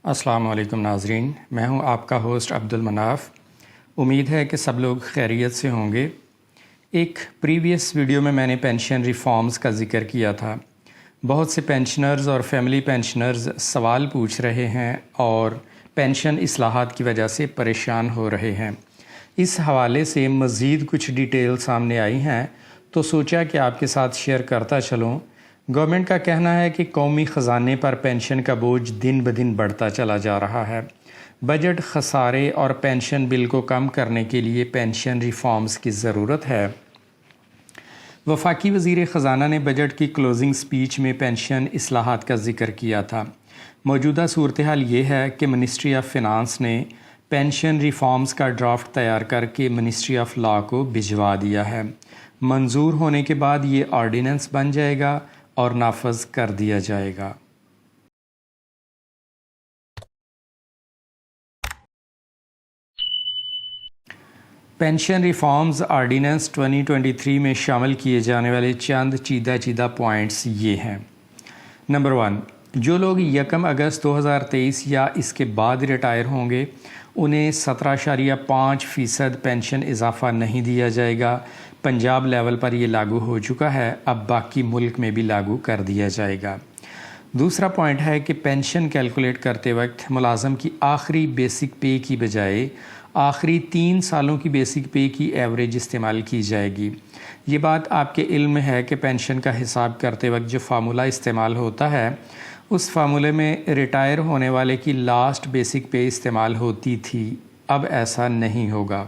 السلام علیکم ناظرین، میں ہوں آپ کا ہوسٹ عبد المناف۔ امید ہے کہ سب لوگ خیریت سے ہوں گے۔ ایک پریویس ویڈیو میں نے پینشن ریفارمز کا ذکر کیا تھا۔ بہت سے پینشنرز اور فیملی پینشنرز سوال پوچھ رہے ہیں اور پینشن اصلاحات کی وجہ سے پریشان ہو رہے ہیں۔ اس حوالے سے مزید کچھ ڈیٹیل سامنے آئی ہیں تو سوچا کہ آپ کے ساتھ شیئر کرتا چلوں۔ گورنمنٹ کا کہنا ہے کہ قومی خزانے پر پینشن کا بوجھ دن بدن بڑھتا چلا جا رہا ہے۔ بجٹ خسارے اور پینشن بل کو کم کرنے کے لیے پینشن ریفارمز کی ضرورت ہے۔ وفاقی وزیر خزانہ نے بجٹ کی کلوزنگ سپیچ میں پینشن اصلاحات کا ذکر کیا تھا۔ موجودہ صورتحال یہ ہے کہ منسٹری آف فنانس نے پینشن ریفارمز کا ڈرافٹ تیار کر کے منسٹری آف لا کو بھجوا دیا ہے۔ منظور ہونے کے بعد یہ آرڈیننس بن جائے گا اور نافذ کر دیا جائے گا۔ پینشن ریفارمز آرڈیننس 2023 میں شامل کیے جانے والے چند چیدہ پوائنٹس یہ ہیں۔ نمبر 1، جو لوگ 1 اگست 2023 یا اس کے بعد ریٹائر ہوں گے انہیں 17.5% پینشن اضافہ نہیں دیا جائے گا۔ پنجاب لیول پر یہ لاگو ہو چکا ہے، اب باقی ملک میں بھی لاگو کر دیا جائے گا۔ دوسرا پوائنٹ ہے کہ پینشن کیلکولیٹ کرتے وقت ملازم کی آخری بیسک پے کی بجائے آخری 3 سالوں کی بیسک پے کی ایوریج استعمال کی جائے گی۔ یہ بات آپ کے علم میں ہے کہ پینشن کا حساب کرتے وقت جو فارمولہ استعمال ہوتا ہے اس فارمولے میں ریٹائر ہونے والے کی لاسٹ بیسک پے استعمال ہوتی تھی، اب ایسا نہیں ہوگا۔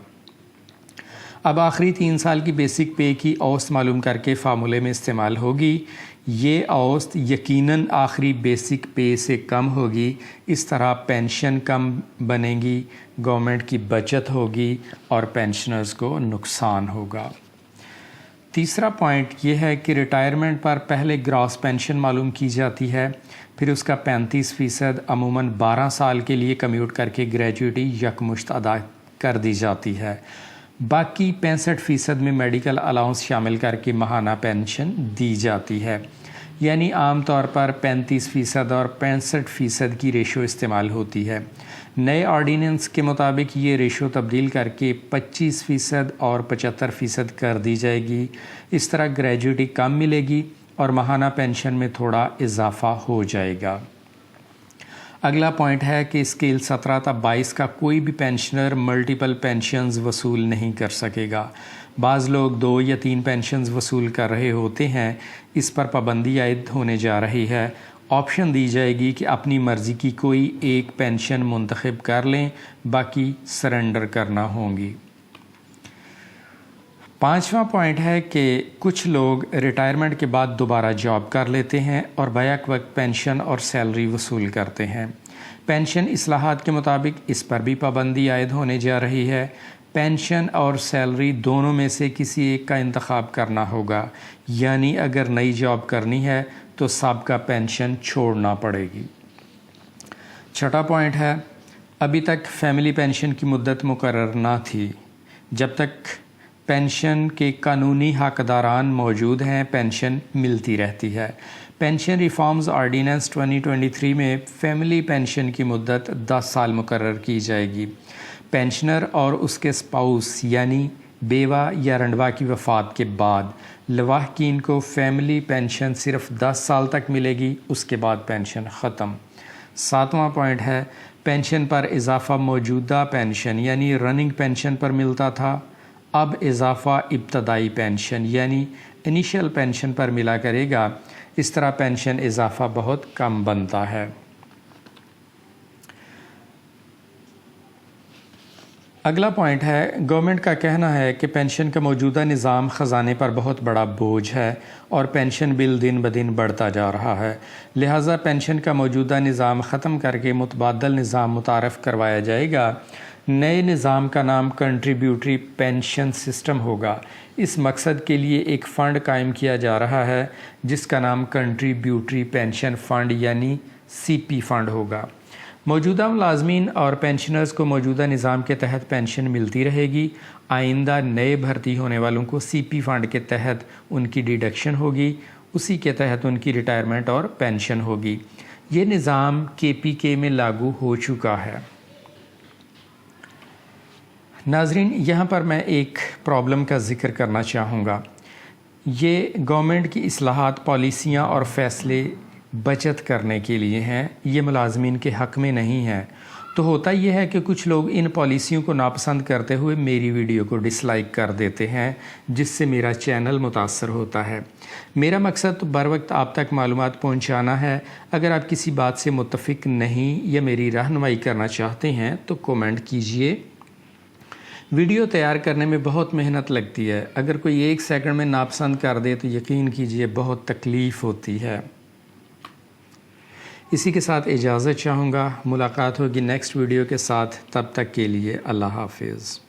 اب آخری 3 سال کی بیسک پے کی اوسط معلوم کر کے فارمولے میں استعمال ہوگی۔ یہ اوسط یقیناً آخری بیسک پے سے کم ہوگی، اس طرح پینشن کم بنے گی، گورنمنٹ کی بچت ہوگی اور پینشنرز کو نقصان ہوگا۔ تیسرا پوائنٹ یہ ہے کہ ریٹائرمنٹ پر پہلے گراس پینشن معلوم کی جاتی ہے، پھر اس کا 35% عموماً 12 سال کے لیے کمیوٹ کر کے گریجویٹی یکمشت ادا کر دی جاتی ہے۔ باقی 65% میں میڈیکل الاؤنس شامل کر کے ماہانہ پینشن دی جاتی ہے، یعنی عام طور پر 35% اور 65% کی ریشو استعمال ہوتی ہے۔ نئے آرڈیننس کے مطابق یہ ریشو تبدیل کر کے 25% اور 75% کر دی جائے گی۔ اس طرح گریجویٹی کم ملے گی اور ماہانہ پینشن میں تھوڑا اضافہ ہو جائے گا۔ اگلا پوائنٹ ہے کہ اسکیل 17 تا 22 کا کوئی بھی پینشنر ملٹیپل پینشنز وصول نہیں کر سکے گا۔ بعض لوگ 2 یا 3 پینشنز وصول کر رہے ہوتے ہیں، اس پر پابندی عائد ہونے جا رہی ہے۔ آپشن دی جائے گی کہ اپنی مرضی کی کوئی ایک پینشن منتخب کر لیں، باقی سرنڈر کرنا ہوں گی۔ 5واں پوائنٹ ہے کہ کچھ لوگ ریٹائرمنٹ کے بعد دوبارہ جاب کر لیتے ہیں اور بیک وقت پینشن اور سیلری وصول کرتے ہیں۔ پینشن اصلاحات کے مطابق اس پر بھی پابندی عائد ہونے جا رہی ہے۔ پینشن اور سیلری دونوں میں سے کسی ایک کا انتخاب کرنا ہوگا، یعنی اگر نئی جاب کرنی ہے تو سابقہ پینشن چھوڑنا پڑے گی۔ 6واں پوائنٹ ہے، ابھی تک فیملی پینشن کی مدت مقرر نہ تھی۔ جب تک پینشن کے قانونی حقداران موجود ہیں پینشن ملتی رہتی ہے۔ پینشن ریفارمز آرڈیننس 2023 میں فیملی پینشن کی مدت 10 سال مقرر کی جائے گی۔ پینشنر اور اس کے اسپاؤس یعنی بیوہ یا رنڈوا کی وفات کے بعد لواحقین کو فیملی پینشن صرف 10 سال تک ملے گی، اس کے بعد پینشن ختم۔ 7واں پوائنٹ ہے، پینشن پر اضافہ موجودہ پینشن یعنی رننگ پینشن پر ملتا تھا، اب اضافہ ابتدائی پینشن یعنی انیشل پینشن پر ملا کرے گا۔ اس طرح پینشن اضافہ بہت کم بنتا ہے۔ اگلا پوائنٹ ہے، گورنمنٹ کا کہنا ہے کہ پینشن کا موجودہ نظام خزانے پر بہت بڑا بوجھ ہے اور پینشن بل دن بدن بڑھتا جا رہا ہے، لہٰذا پینشن کا موجودہ نظام ختم کر کے متبادل نظام متعارف کروایا جائے گا۔ نئے نظام کا نام کنٹریبیوٹری پینشن سسٹم ہوگا۔ اس مقصد کے لیے ایک فنڈ قائم کیا جا رہا ہے جس کا نام کنٹریبیوٹری پینشن فنڈ یعنی CP فنڈ ہوگا۔ موجودہ ملازمین اور پینشنرز کو موجودہ نظام کے تحت پینشن ملتی رہے گی۔ آئندہ نئے بھرتی ہونے والوں کو CP فنڈ کے تحت ان کی ڈیڈکشن ہوگی، اسی کے تحت ان کی ریٹائرمنٹ اور پینشن ہوگی۔ یہ نظام KPK میں لاگو ہو چکا ہے۔ ناظرین، یہاں پر میں ایک پرابلم کا ذکر کرنا چاہوں گا۔ یہ گورنمنٹ کی اصلاحات، پالیسیاں اور فیصلے بچت کرنے کے لیے ہیں، یہ ملازمین کے حق میں نہیں ہے۔ تو ہوتا یہ ہے کہ کچھ لوگ ان پالیسیوں کو ناپسند کرتے ہوئے میری ویڈیو کو ڈس لائک کر دیتے ہیں، جس سے میرا چینل متاثر ہوتا ہے۔ میرا مقصد تو بر وقت آپ تک معلومات پہنچانا ہے۔ اگر آپ کسی بات سے متفق نہیں یا میری رہنمائی کرنا چاہتے ہیں تو کومنٹ کیجئے۔ ویڈیو تیار کرنے میں بہت محنت لگتی ہے، اگر کوئی 1 سیکنڈ میں ناپسند کر دے تو یقین کیجئے بہت تکلیف ہوتی ہے۔ اسی کے ساتھ اجازت چاہوں گا، ملاقات ہوگی نیکسٹ ویڈیو کے ساتھ، تب تک کے لیے اللہ حافظ۔